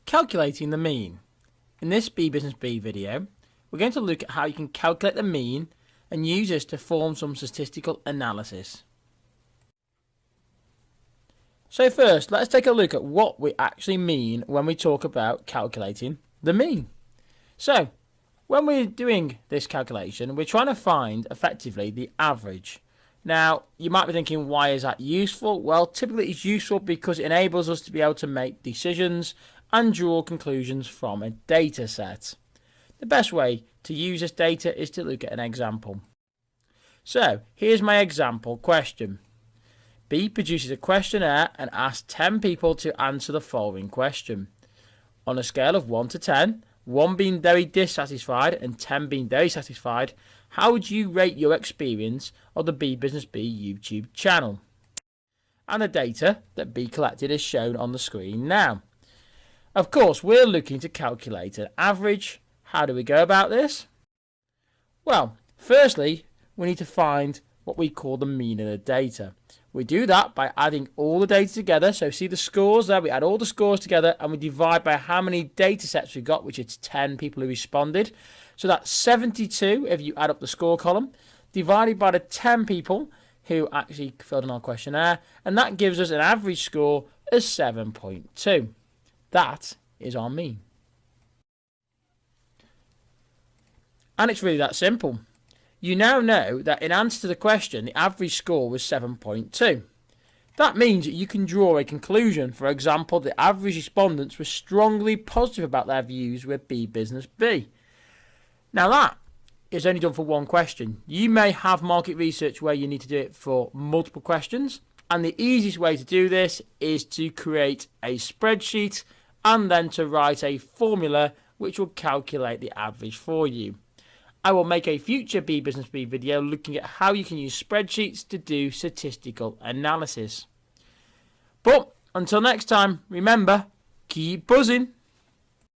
Calculating the mean. In this BeeBusinessBee video, we're going to look at how you can calculate the mean and use this to form some statistical analysis. So first, let's take a look at what we actually mean when we talk about calculating the mean. So, when we're doing this calculation, we're trying to find effectively the average. Now, you might be thinking, why is that useful? Well, typically it's useful because it enables us to be able to make decisions and draw conclusions from a data set. The best way to use this data is to look at an example. So, here's my example question. B produces a questionnaire and asks 10 people to answer the following question. On a scale of 1 to 10, 1 being very dissatisfied and 10 being very satisfied, how would you rate your experience of the BeeBusinessBee YouTube channel? And the data that B collected is shown on the screen now. Of course, we're looking to calculate an average. How do we go about this? Well, firstly, we need to find what we call the mean of the data. We do that by adding all the data together. So see the scores there, we add all the scores together and we divide by how many data sets we got, which is 10 people who responded. So that's 72 if you add up the score column, divided by the 10 people who actually filled in our questionnaire, and that gives us an average score of 7.2. That is our mean. And it's really that simple. You now know that in answer to the question, the average score was 7.2. That means that you can draw a conclusion. For example, the average respondents were strongly positive about their views with BeeBusinessBee. Now that is only done for one question. You may have market research where you need to do it for multiple questions. And the easiest way to do this is to create a spreadsheet and then to write a formula which will calculate the average for you. I will make a future BeeBusinessBee video looking at how you can use spreadsheets to do statistical analysis. But until next time, remember, keep buzzing.